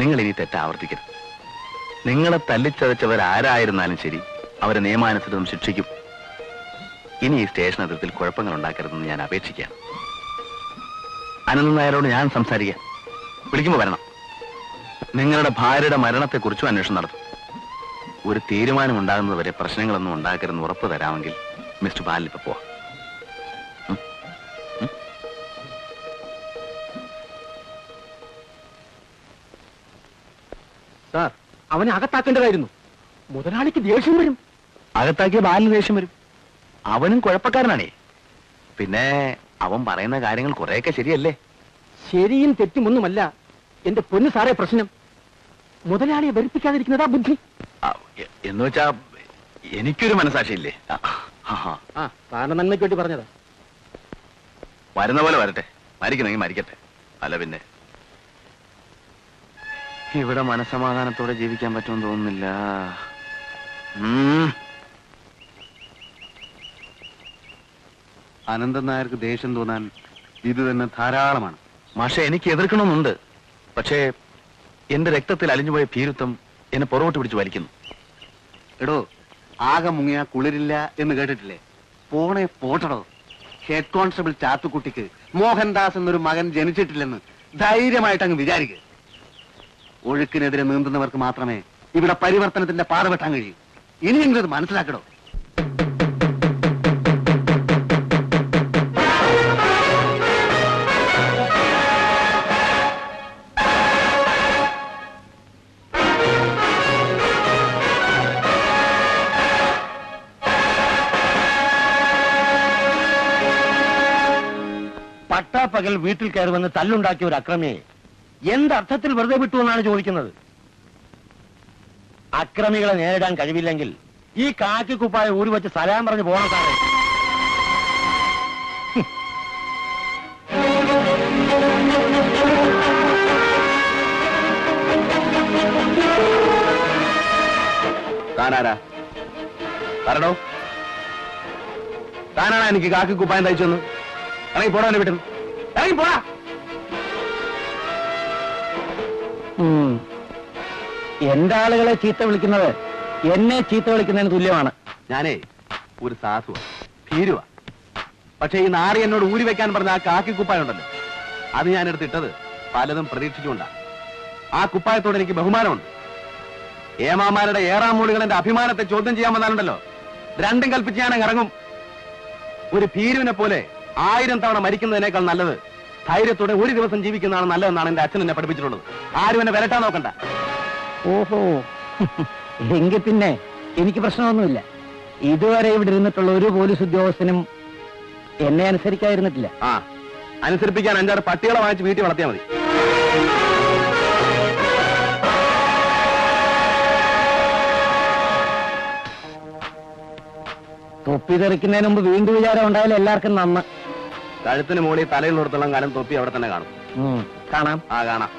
നിങ്ങൾ ഇനി തെറ്റ് ആവർത്തിക്കരുത്. നിങ്ങളെ തല്ലിച്ചതച്ചവരാരായിരുന്നാലും ശരി, അവരെ നിയമാനുസൃതം ശിക്ഷിക്കും. ഇനി ഈ സ്റ്റേഷൻ അതിർത്തിൽ കുഴപ്പങ്ങൾ ഉണ്ടാക്കരുതെന്ന് ഞാൻ അപേക്ഷിക്കാം. അനന്തൻ നായരോട് ഞാൻ സംസാരിക്കാം. വിളിക്കുമ്പോൾ വരണം. നിങ്ങളുടെ ഭാര്യയുടെ മരണത്തെക്കുറിച്ചും അന്വേഷണം നടത്തും. ഒരു തീരുമാനം ഉണ്ടാകുന്നതുവരെ പ്രശ്നങ്ങളൊന്നും ഉണ്ടാക്കരുതെന്ന് ഉറപ്പ് തരാമെങ്കിൽ മിസ്റ്റർ ബാലൻ ഇപ്പൊ പോവാം. സാർ, അവനെ അകത്താക്കേണ്ടതായിരുന്നു. മുതലാളിക്ക് ദേഷ്യം വരും. അകത്താക്കിയ ബാലിന് ദേഷ്യം വരും. അവനും കുഴപ്പക്കാരനാണേ. പിന്നെ അവൻ പറയുന്ന കാര്യങ്ങൾ കുറെയൊക്കെ ശരിയല്ലേ? ശരിയും തെറ്റുമൊന്നുമല്ല എന്റെ പൊന്നു സാറേ പ്രശ്നം. മുതലാളിയെ വെറുപ്പിക്കാതിരിക്കുന്നതാ ബുദ്ധി. എന്ന് വെച്ചാ എനിക്കൊരു മനസാക്ഷിയില്ലേ? സാറിന്റെ നന്മയ്ക്ക് വേണ്ടി പറഞ്ഞതാ. വരുന്ന പോലെ വരട്ടെ, മരിക്കുന്നെങ്കിൽ മരിക്കട്ടെ. അല്ല പിന്നെ ഇവിടെ മനസമാധാനത്തോടെ ജീവിക്കാൻ പറ്റുമെന്ന് തോന്നുന്നില്ല. അനന്തൻ നായർക്ക് ദേഷ്യം തോന്നാൻ ഇത് തന്നെ ധാരാളമാണ്. മാഷെ, എനിക്ക് എതിർക്കണമെന്നുണ്ട്. പക്ഷേ എന്റെ രക്തത്തിൽ അലിഞ്ഞുപോയ ഭീരുത്വം എന്നെ പുറകോട്ട് പിടിച്ച് വലിക്കുന്നു. എടോ, ആകെ മുങ്ങിയ കുളിരില്ല എന്ന് കേട്ടിട്ടില്ലേ? പോണേ പോട്ടടോ. ഹെഡ് കോൺസ്റ്റബിൾ ചാത്തുക്കുട്ടിക്ക് മോഹൻദാസ് എന്നൊരു മകൻ ജനിച്ചിട്ടില്ലെന്ന് ധൈര്യമായിട്ട് അങ്ങ് വിചാരിക്കുക. ഒഴുക്കിനെതിരെ നീന്തുന്നവർക്ക് മാത്രമേ ഇവിടെ പരിവർത്തനത്തിന്റെ പാത വെട്ടാൻ കഴിയൂ. ഇനിയെങ്കിലും ഇത് മനസ്സിലാക്കടോ. പട്ടാപ്പകൽ വീട്ടിൽ കയറി വന്ന് തല്ലുണ്ടാക്കിയ ഒരു അക്രമിയെ എന്തർത്ഥത്തിൽ വെറുതെ വിട്ടു എന്നാണ് ചോദിക്കുന്നത്. അക്രമികളെ നേരിടാൻ കഴിവില്ലെങ്കിൽ ഈ കാക്കിക്കുപ്പായ ഊരി വെച്ച് സലാം പറഞ്ഞ് പോകണം സാറേ. താനാരാ? പറഞ്ഞോ, താനാണ് എനിക്ക് കാക്കിക്കുപ്പായം തയ്ച്ചെന്ന്? ഇറങ്ങി പോടാ എന്റെ വീട്ടിൽ, ഇറങ്ങി പോടാ. എന്റെ ആളുകളെ ചീത്ത വിളിക്കുന്നത് എന്നെ ചീത്ത വിളിക്കുന്നതിന് തുല്യമാണ്. ഞാനേ ഒരു സാധുവാ, ഭീരുവാ. പക്ഷെ ഈ നാറി എന്നോട് ഊരി വെക്കാൻ പറഞ്ഞ ആ കാക്കി കുപ്പായം ഉണ്ടല്ലോ, അത് ഞാൻ എടുത്തിട്ടത് പലതും പ്രതീക്ഷിച്ചുകൊണ്ടാ. ആ കുപ്പായത്തോട് എനിക്ക് ബഹുമാനമുണ്ട്. ഏമാമാരുടെ ഏറാം മൂളികൾ എന്റെ അഭിമാനത്തെ ചോദ്യം ചെയ്യാൻ വന്നാലുണ്ടല്ലോ, രണ്ടും കൽപ്പിച്ച് ഞാൻ ഇറങ്ങും. ഒരു ഭീരുവിനെ പോലെ 1000 തവണ മരിക്കുന്നതിനേക്കാൾ നല്ലത് ധൈര്യത്തോടെ ഒരു ദിവസം ജീവിക്കുന്നതാണ് നല്ലതെന്നാണ് എന്റെ അച്ഛൻ എന്നെ പഠിപ്പിച്ചിട്ടുള്ളത്. ആരും എന്നെ വിരട്ടാൻ നോക്കണ്ട. ഓഹോ, എങ്കിൽ പിന്നെ എനിക്ക് പ്രശ്നമൊന്നുമില്ല. ഇതുവരെ ഇവിടെ ഇരുന്നിട്ടുള്ള ഒരു പോലീസ് ഉദ്യോഗസ്ഥനും എന്നെ അനുസരിക്കാതിരുന്നിട്ടില്ല. അനുസരിപ്പിക്കാൻ 5-6 പട്ടികളെ വാങ്ങിച്ച് വീട്ടിൽ വളർത്തിയാൽ മതി. തൊപ്പി തെറിക്കുന്നതിന് മുമ്പ് വീണ്ടും വിചാരം ഉണ്ടായാലും എല്ലാവർക്കും നന്ന്. കഴുത്തിന് മുകളിൽ തലയിൽ നിർത്തുള്ള കാലം തൊപ്പി അവിടെ തന്നെ കാണും. കാണാം. കാണാം.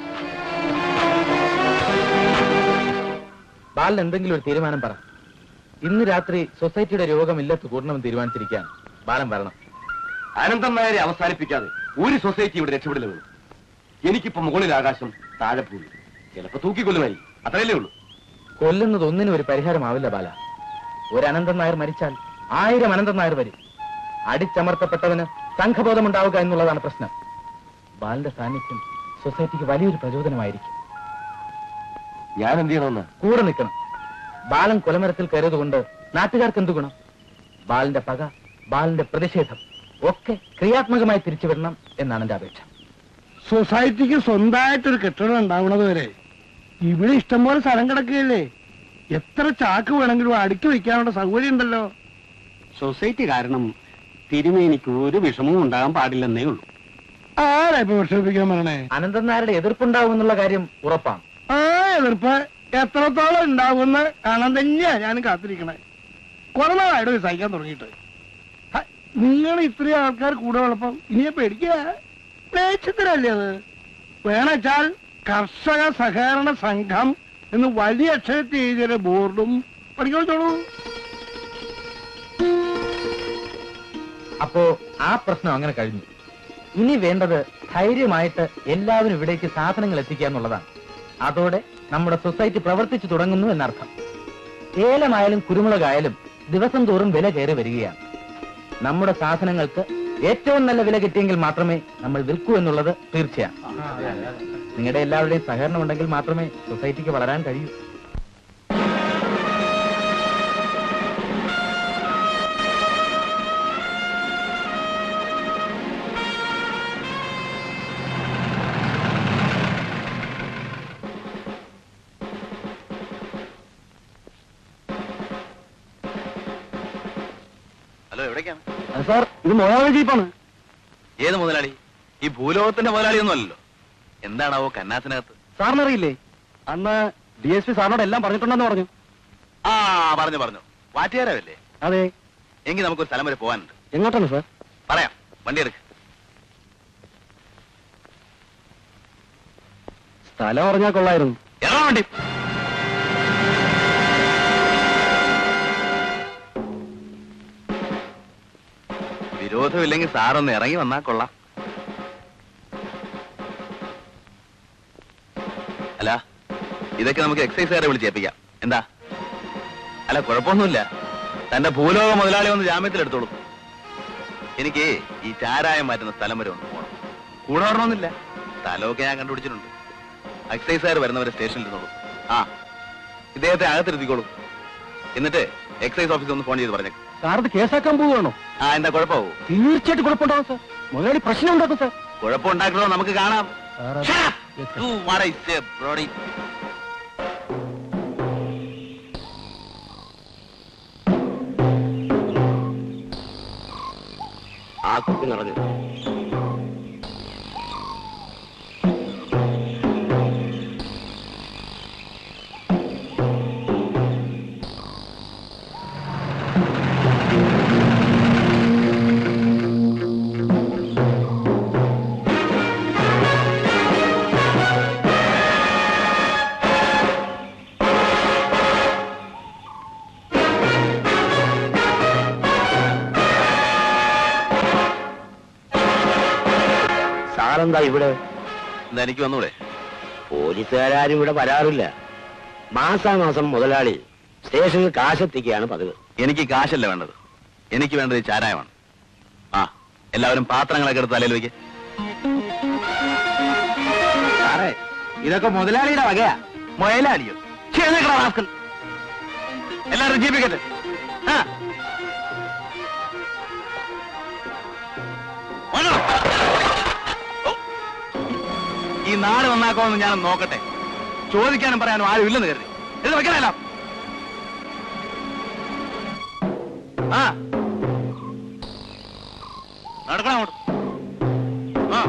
ബാലൻ എന്തെങ്കിലും ഒരു തീരുമാനം പറ. ഇന്ന് രാത്രി സൊസൈറ്റിയുടെ രോഗമില്ലത്ത് കൂടണമെന്ന് തീരുമാനിച്ചിരിക്കാൻ ബാലൻ വരണം. അനന്തൻ നായരെ അവസാനിപ്പിക്കാതെ ഒരു സൊസൈറ്റി ഇവിടെ രക്ഷപ്പെടില്ല. എനിക്കിപ്പോ മുകളിൽ ആകാശം, താഴെ ഭൂമി. ചിലപ്പോ തൂക്കിക്കൊല്ലുമായി, അത്രയല്ലേ ഉള്ളൂ. കൊല്ലുന്നത് ഒന്നിനും ഒരു പരിഹാരമാവില്ല ബാല. ഒരു അനന്തൻ നായർ മരിച്ചാൽ 1000 അനന്തൻ നായർ വരും. അടിച്ചമർത്തപ്പെട്ടവന് സംഘബോധം ഉണ്ടാവുക എന്നുള്ളതാണ് പ്രശ്നം. ബാലന്റെ സാന്നിധ്യം സൊസൈറ്റിക്ക് വലിയൊരു പ്രചോദനമായിരിക്കും. ഞാൻ എന്ത് ചെയ്യണമെന്ന്? കൂടെ നിൽക്കണം. ബാലൻ കൊലമരത്തിൽ കയറിയതുകൊണ്ട് നാട്ടുകാർക്ക് എന്തു ഗുണം? ബാലന്റെ പക, ബാലന്റെ പ്രതിഷേധം ഒക്കെ ക്രിയാത്മകമായി തിരിച്ചുവിടണം എന്നാണ് എന്റെ അപേക്ഷ. സൊസൈറ്റിക്ക് സ്വന്തമായിട്ടൊരു കെട്ടിടം ഉണ്ടാവണത് വരെ ഇവിടെ ഇഷ്ടംപോലെ സ്ഥലം കിടക്കുകയല്ലേ. എത്ര ചാക്ക് വേണമെങ്കിലും അടുക്കി വയ്ക്കാനുള്ള സൗകര്യം ഉണ്ടല്ലോ. സൊസൈറ്റി കാരണം തിരുമേനിക്ക് ഒരു വിഷമവും ഉണ്ടാകാൻ പാടില്ലെന്നേ ഉള്ളൂ. ആരാ ഇപ്പൊ വിഷമിപ്പിക്കാൻ പറയണേ? അനന്തൻ നായരുടെ എതിർപ്പുണ്ടാവും എന്നുള്ള കാര്യം ഉറപ്പാണ്. ആ എതിർപ്പ് എത്രത്തോളം ഉണ്ടാവുമെന്ന് കാണാൻ തന്നെയാ ഞാനും കാത്തിരിക്കണേ. കുറെ നാളായിട്ട് സഹിക്കാൻ തുടങ്ങിയിട്ട്. നിങ്ങൾ ഇത്രയും ആൾക്കാർ കൂടെ ഉള്ളപ്പം ഇനിയെ പേടിക്കുക പേച്ചത്തിനല്ലേ അത്? വേണച്ചാൽ കർഷക സഹകരണ സംഘം എന്ന് വലിയ അക്ഷരത്തിൽ എഴുതിയ ബോർഡും പഠിക്കോളൂ. അപ്പോ ആ പ്രശ്നം അങ്ങനെ കഴിഞ്ഞു. ഇനി വേണ്ടത് ധൈര്യമായിട്ട് എല്ലാവരും ഇവിടേക്ക് സാധനങ്ങൾ എത്തിക്കുക എന്നുള്ളതാണ്. അതോടെ നമ്മുടെ സൊസൈറ്റി പ്രവർത്തിച്ചു തുടങ്ങുന്നു എന്നർത്ഥം. ഏലമായാലും കുരുമുളകായാലും ദിവസം തോറും വില കയറി വരികയാണ്. നമ്മുടെ സാധനങ്ങൾക്ക് ഏറ്റവും നല്ല വില കിട്ടിയെങ്കിൽ മാത്രമേ നമ്മൾ വിൽക്കൂ എന്നുള്ളത് തീർച്ചയാണ്. നിങ്ങളുടെ എല്ലാവരുടെയും സഹകരണം ഉണ്ടെങ്കിൽ മാത്രമേ സൊസൈറ്റിക്ക് വളരാൻ കഴിയൂ. ഹലോ, എവിടേക്കാണ്? സാർ, ഇത് മുതലാളി ജീപ്പാണ്. ഏത് മുതലാളി? ഈ ഭൂലോകത്തിന്റെ മുതലാളിയൊന്നും അല്ലല്ലോ. എന്താണാവോ കന്നാസിനകത്ത്? സാറിനറിയില്ലേ, അന്ന് DSP സാറിനോട് എല്ലാം പറഞ്ഞിട്ടുണ്ടെന്ന് പറഞ്ഞു. ആ, പറഞ്ഞു. വാറ്റുകാരല്ലേ? അതെ. എങ്കിൽ നമുക്കൊരു സ്ഥലം വരെ പോകാനുണ്ട്. എങ്ങോട്ടാണ് സാർ? പറയാം, വണ്ടി എടുക്ക്. സ്ഥലം പറഞ്ഞാൽ കൊള്ളായിരുന്നു. ഇറങ്ങാൻ വണ്ടി. വിരോധമില്ലെങ്കിൽ സാറൊന്ന് ഇറങ്ങി വന്നാ കൊള്ളാം. അല്ല, ഇതൊക്കെ നമുക്ക് എക്സൈസുകാരെ വിളിച്ചേൽപ്പിക്കാം. എന്താ? അല്ല, കുഴപ്പമൊന്നുമില്ല. തന്റെ ഭൂലോക മുതലാളി വന്ന് ജാമ്യത്തിലെടുത്തോളൂ. എനിക്ക് ഈ ചാരായം മാറ്റുന്ന സ്ഥലം വരെ ഒന്ന് പോകണം. കൂടെ വരണമെന്നില്ല, സ്ഥലമൊക്കെ ഞാൻ കണ്ടുപിടിച്ചിട്ടുണ്ട്. എക്സൈസുകാർ വരുന്നവരെ സ്റ്റേഷനിൽ ഇരുന്നോളൂ. ആ, ഇദ്ദേഹത്തെ അകത്തിരുത്തിക്കോളൂ. എന്നിട്ട് എക്സൈസ് ഓഫീസിൽ ഒന്ന് ഫോൺ ചെയ്ത് പറഞ്ഞേക്കും. സാറിത് കേസാക്കാൻ പോവുകയാണോ? ആ, എന്താ കുഴപ്പമാവൂ? തീർച്ചയായിട്ടും കുഴപ്പമുണ്ടാവും സാർ. മുതലാളി പ്രശ്നം ഉണ്ടാക്കും സാർ. കുഴപ്പമുണ്ടാക്കണോ നമുക്ക് കാണാം. Do what I say, Brody. ആ കുട്ടി നിറഞ്ഞു. സാറെന്താ ഇവിടെ? എന്താ, എനിക്ക് വന്നൂടെ? പോലീസുകാരും ഇവിടെ വരാറില്ല. മാസാമാസം മുതലാളി സ്റ്റേഷനിൽ കാശെത്തിക്കുകയാണ് പതിവ്. എനിക്ക് കാശല്ല വേണ്ടത്, എനിക്ക് വേണ്ടത് ഈ ചാരായമാണ്. ആ, എല്ലാവരും പാത്രങ്ങളൊക്കെ എടുത്ത് തലയിൽ വയ്ക്ക്. സാറേ, ഇതൊക്കെ മുതലാളിയുടെ വകയാ. മുതലാളിയോ? എല്ലാവരും ജീവിക്കട്ടെ. ആ, ഈ നാട് നന്നാക്കാമെന്ന് ഞാൻ നോക്കട്ടെ. ചോദിക്കാനും പറയാനും ആരും ഇല്ലെന്ന് കരുതി ഇത് വെക്കണല്ലോ. ആ, നടക്കണം അങ്ങോട്ട്. ആ,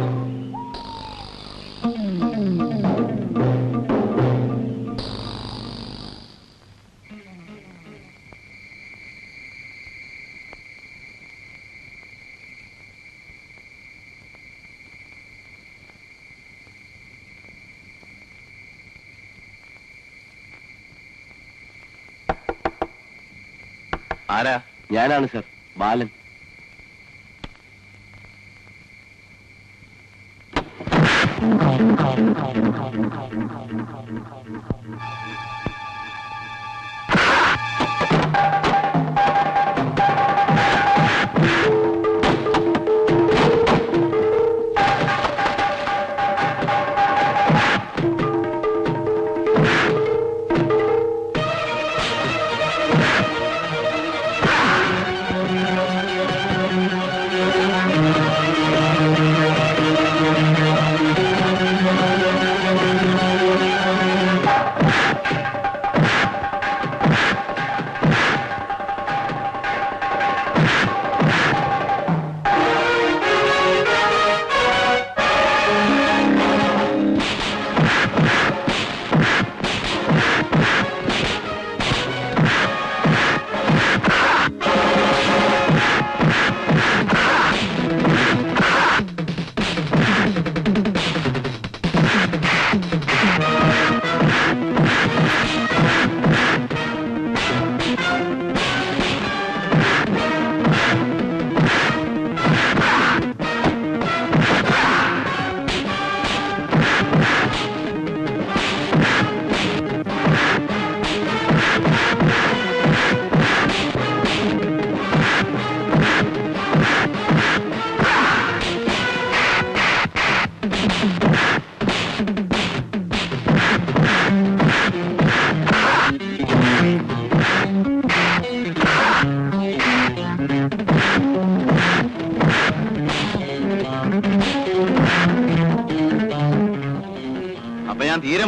ആരാ? ഞാനാണ് സർ, ബാലൻ.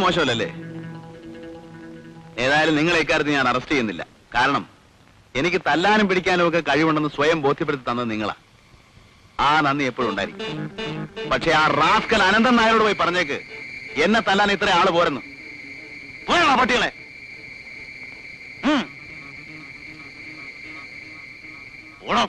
മോശമല്ലല്ലേ? ഏതായാലും നിങ്ങളെ ഇക്കാര്യത്തിൽ ഞാൻ അറസ്റ്റ് ചെയ്യുന്നില്ല. കാരണം എനിക്ക് തല്ലാനും പിടിക്കാനും ഒക്കെ കഴിവുണ്ടെന്ന് സ്വയം ബോധ്യപ്പെടുത്തി തന്നത് നിങ്ങളാ. ആ നന്ദി എപ്പോഴും ഉണ്ടായിരിക്കും. പക്ഷെ ആ റാസ്കൽ അനന്തൻ നായരോട് പോയി പറഞ്ഞേക്ക് എന്നെ തല്ലാൻ ഇത്ര ആള് പോരെന്ന്. പോയാ പട്ടികളെ. ഓടോ.